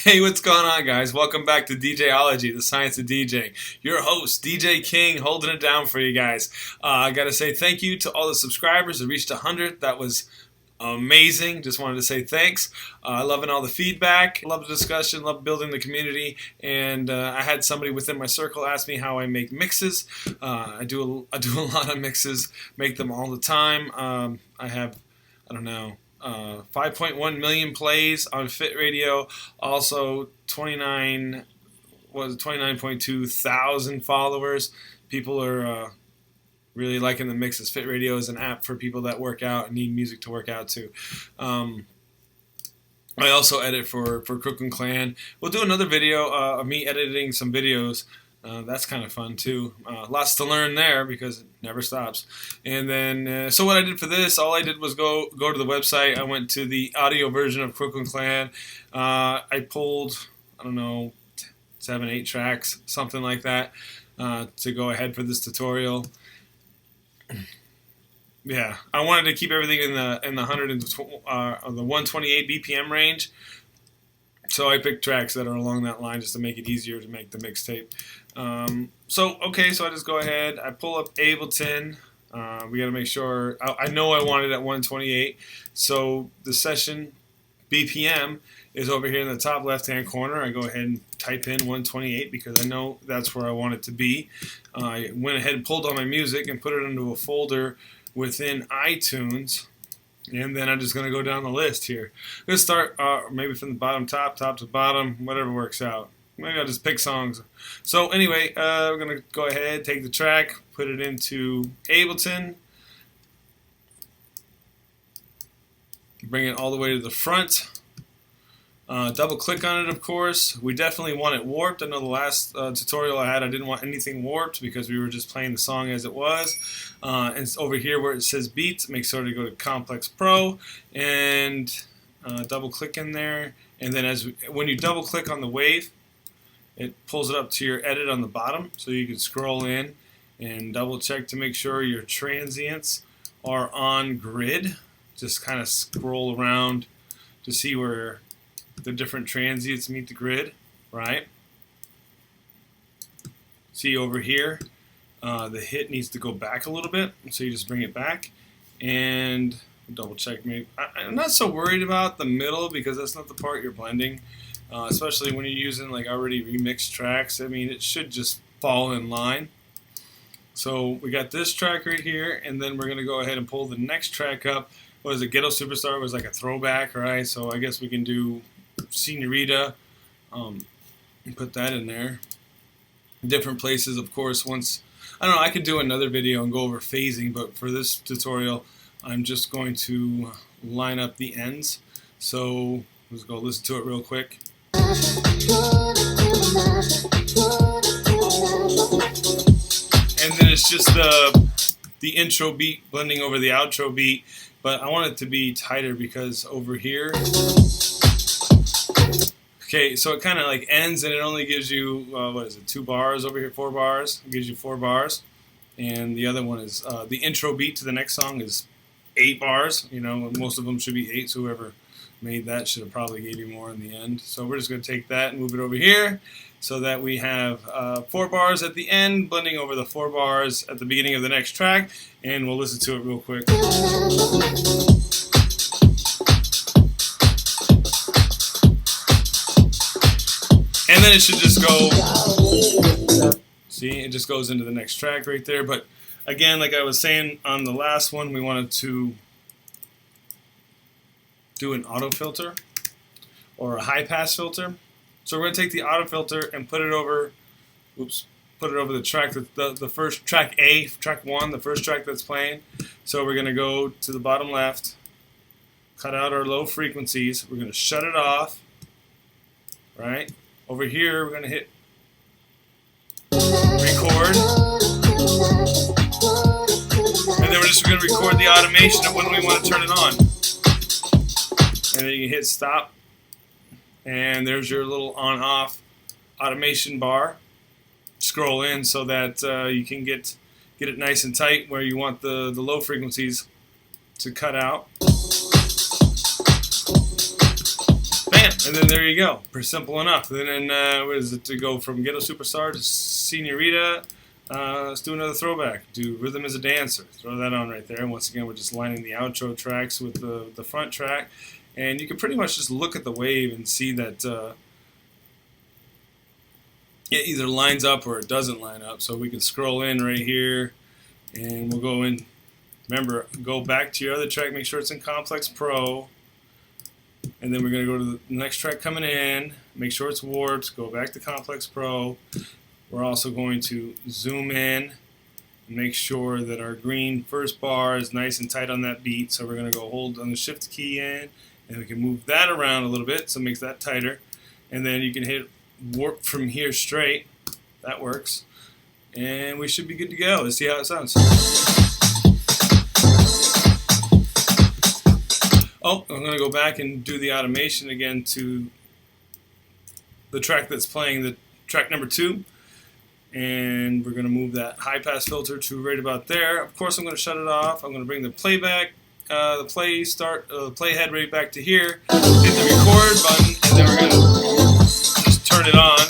Hey, what's going on, guys? Welcome back to DJ-Ology, the science of DJing. Your host, DJ King, holding it down for you guys. I got to say thank you to all the subscribers that reached 100. That was amazing. Just wanted to say thanks. Loving all the feedback. Love the discussion. Love building the community. And I had somebody within my circle ask me how I make mixes. I do a lot of mixes. Make them all the time. I have, 5.1 million plays on Fit Radio. Also 29.2 thousand followers. People are really liking the mixes. Fit Radio is an app for people that work out and need music to work out to. I also edit for Crooklyn Clan. We'll do another video of me editing some videos. That's kind of fun too. Lots to learn there because it never stops. And then, so what I did for this, all I did was go to the website. I went to the audio version of Crooklyn Clan. I pulled, 7, 8 tracks, something like that, to go ahead for this tutorial. Yeah, I wanted to keep everything in the 128 BPM range. So I picked tracks that are along that line just to make it easier to make the mixtape. So I just go ahead. I pull up Ableton. We got to make sure. I know I want it at 128. So the session BPM is over here in the top left-hand corner. I go ahead and type in 128 because I know that's where I want it to be. I went ahead and pulled all my music and put it into a folder within iTunes. And then I'm just going to go down the list here. I'm going to start maybe from the top to bottom, whatever works out. Maybe I'll just pick songs. So anyway, we're going to go ahead, take the track, put it into Ableton. Bring it all the way to the front. Double click on it, of course. We definitely want it warped. I know the last tutorial I had, I didn't want anything warped because we were just playing the song as it was. And it's over here where it says beats, make sure to go to Complex Pro and double click in there. And then when you double click on the wave, it pulls it up to your edit on the bottom, so you can scroll in and double check to make sure your transients are on grid. Just kind of scroll around to see where the different transients meet the grid, right? See over here, the hit needs to go back a little bit, so you just bring it back and double check. Maybe I'm not so worried about the middle because that's not the part you're blending, especially when you're using like already remixed tracks. I mean, it should just fall in line. So we got this track right here, and then we're gonna go ahead and pull the next track up. What is it? Ghetto Superstar was like a throwback, right? So I guess we can do Senorita, and put that in there. Different places, of course. I could do another video and go over phasing, but for this tutorial, I'm just going to line up the ends. So let's go listen to it real quick. And then it's just the intro beat blending over the outro beat, but I want it to be tighter because over here. Okay, so it kind of like ends and it only gives you, 2 bars over here, 4 bars. It gives you 4 bars. And the other one is, the intro beat to the next song is 8 bars. Most of them should be 8, so whoever made that should have probably gave you more in the end. So we're just going to take that and move it over here so that we have 4 bars at the end, blending over the 4 bars at the beginning of the next track. And we'll listen to it real quick. And then it should just go, see, it just goes into the next track right there. But again, like I was saying on the last one, we wanted to do an auto filter or a high pass filter. So we're going to take the auto filter and put it over the track, the first track A, track 1, the first track that's playing. So we're going to go to the bottom left, cut out our low frequencies. We're going to shut it off, right? Over here, we're going to hit record. And then we're just going to record the automation of when we want to turn it on. And then you can hit stop. And there's your little on-off automation bar. Scroll in so that you can get it nice and tight where you want the low frequencies to cut out. Bam! And then there you go. Pretty simple enough. And then what is it to go from Ghetto Superstar to Senorita? Let's do another throwback. Do Rhythm as a Dancer. Throw that on right there. And once again, we're just lining the outro tracks with the front track. And you can pretty much just look at the wave and see that it either lines up or it doesn't line up. So we can scroll in right here and we'll go in. Remember, go back to your other track, make sure it's in Complex Pro. And then we're going to go to the next track coming in, make sure it's warped, go back to Complex Pro. We're also going to zoom in and make sure that our green first bar is nice and tight on that beat. So we're going to go hold on the shift key in, and we can move that around a little bit so it makes that tighter. And then you can hit warp from here straight. That works. And we should be good to go. Let's see how it sounds. Oh, I'm going to go back and do the automation again to the track that's playing, the track number 2. And we're going to move that high pass filter to right about there. Of course, I'm going to shut it off. I'm going to bring the playback, the playhead right back to here. Hit the record button, and then we're going to just turn it on.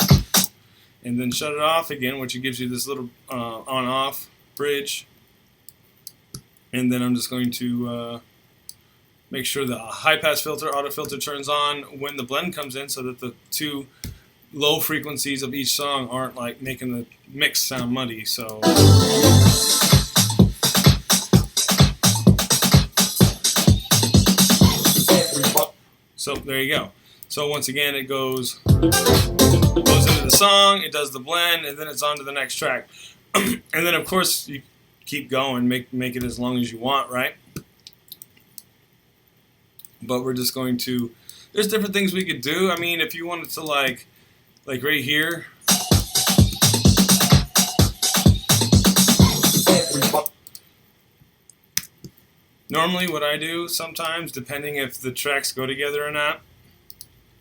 And then shut it off again, which gives you this little on-off bridge. And then I'm just going to make sure the high-pass filter, auto filter turns on when the blend comes in so that the two low frequencies of each song aren't like making the mix sound muddy. So there you go. So once again, it goes into the song, it does the blend, and then it's on to the next track. And then, of course, you keep going, make it as long as you want, right? But we're just going to, there's different things we could do. I mean, if you wanted to like right here. Normally what I do sometimes, depending if the tracks go together or not,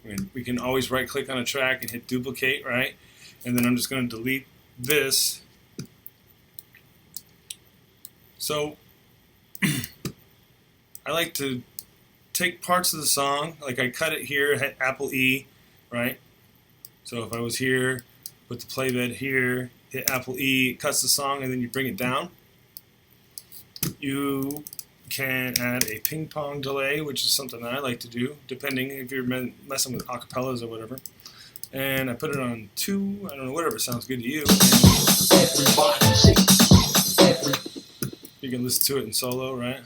I mean, we can always right click on a track and hit duplicate, right? And then I'm just going to delete this. So I like to take parts of the song, like I cut it here, hit Apple E, right? So if I was here, put the play bed here, hit Apple E, it cuts the song, and then you bring it down. You can add a ping pong delay, which is something that I like to do, depending if you're messing with acapellas or whatever. And I put it on 2, I don't know, whatever sounds good to you. You can listen to it in solo, right?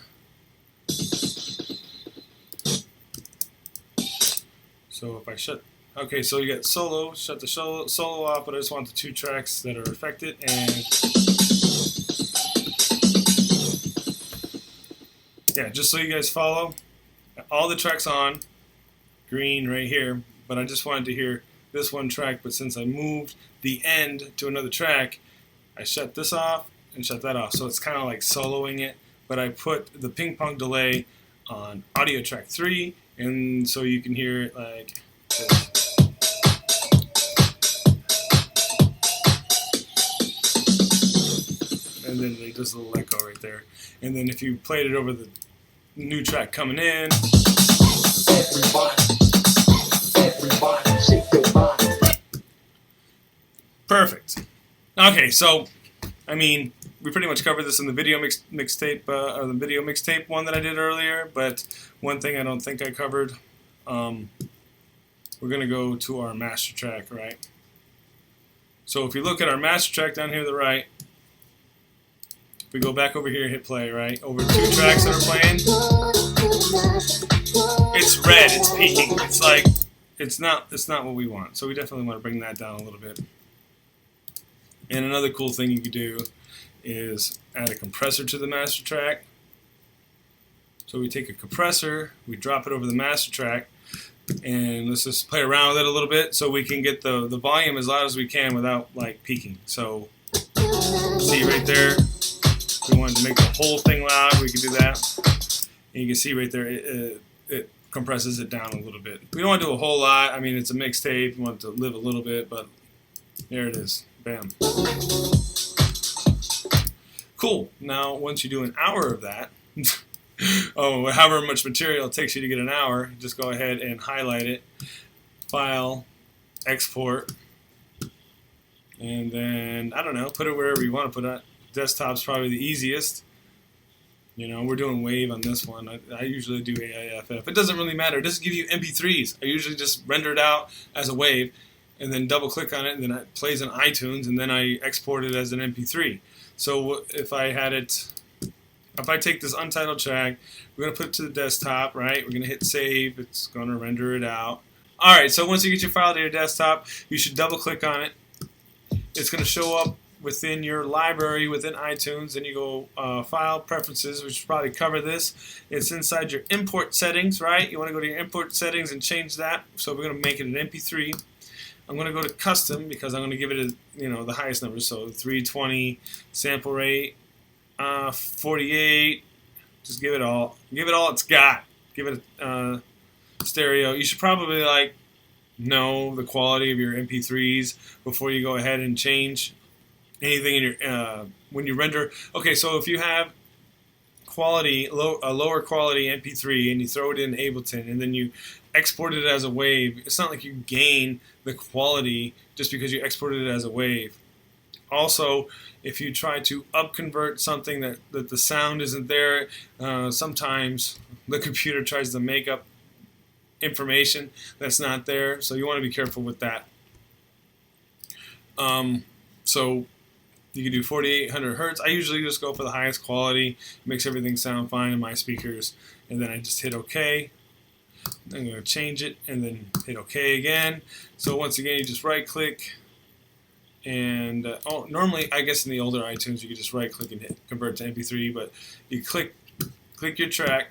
So if I shut, okay, so you got solo, shut the solo off, but I just want the 2 tracks that are affected, and yeah, just so you guys follow, all the tracks on, green right here, but I just wanted to hear this one track, but since I moved the end to another track, I shut this off and shut that off, so it's kind of like soloing it, but I put the ping pong delay on audio track 3, and so you can hear it like this. And then it does a little echo right there. And then if you played it over the new track coming in, everybody say goodbye. Perfect. Okay, so I mean, we pretty much covered this in the video mixtape, or the video mixtape one that I did earlier. But one thing I don't think I covered, we're gonna go to our master track, right? So if you look at our master track down here to the right, if we go back over here, hit play, right? Over 2 tracks that are playing, it's red, it's peaking. It's like it's not what we want. So we definitely want to bring that down a little bit. And another cool thing you could do is add a compressor to the master track. So we take a compressor, we drop it over the master track, and let's just play around with it a little bit so we can get the volume as loud as we can without like peaking. So see right there, if we wanted to make the whole thing loud, we can do that. And you can see right there, it compresses it down a little bit. We don't want to do a whole lot. I mean, it's a mixtape, you want it to live a little bit, but there it is. Bam. Cool. Now, once you do an hour of that, however much material it takes you to get an hour, just go ahead and highlight it. File, Export, and then, I don't know, put it wherever you want to put it. Desktop's probably the easiest. You know, we're doing WAV on this one. I usually do AIFF. It doesn't really matter. It doesn't give you MP3s. I usually just render it out as a WAV and then double click on it, and then it plays in iTunes, and then I export it as an MP3. So if I take this untitled track, we're going to put it to the desktop, right? We're going to hit save. It's going to render it out. All right, so once you get your file to your desktop, you should double click on it. It's going to show up within your library within iTunes, and you go File, Preferences, which will probably cover this. It's inside your import settings, right? You want to go to your import settings and change that. So we're going to make it an MP3. I'm going to go to Custom because I'm going to give it the highest number. So 320 sample rate, 48. Just give it all. Give it all it's got. Give it a stereo. You should probably know the quality of your MP3s before you go ahead and change anything in your when you render. Okay, so if you have a lower quality MP3 and you throw it in Ableton and then you export it as a WAV, it's not like you gain the quality just because you exported it as a WAV. Also, if you try to upconvert something that the sound isn't there, sometimes the computer tries to make up information that's not there, so you want to be careful with that. So you can do 4800 hertz. I usually just go for the highest quality. It makes everything sound fine in my speakers, and then I just hit OK. I'm going to change it and then hit OK again. So once again, you just right click, and normally I guess in the older iTunes you could just right click and hit convert to MP3, but you click your track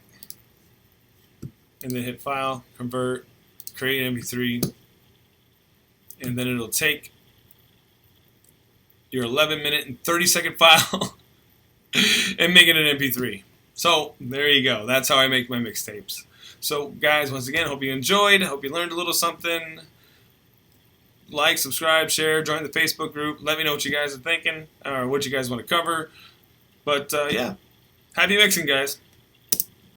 and then hit File, Convert, Create MP3, and then it'll take your 11-minute and 30-second file and make it an MP3. So there you go. That's how I make my mixtapes. So guys, once again, hope you enjoyed. Hope you learned a little something. Like, subscribe, share, join the Facebook group. Let me know what you guys are thinking or what you guys want to cover. But yeah, happy mixing, guys.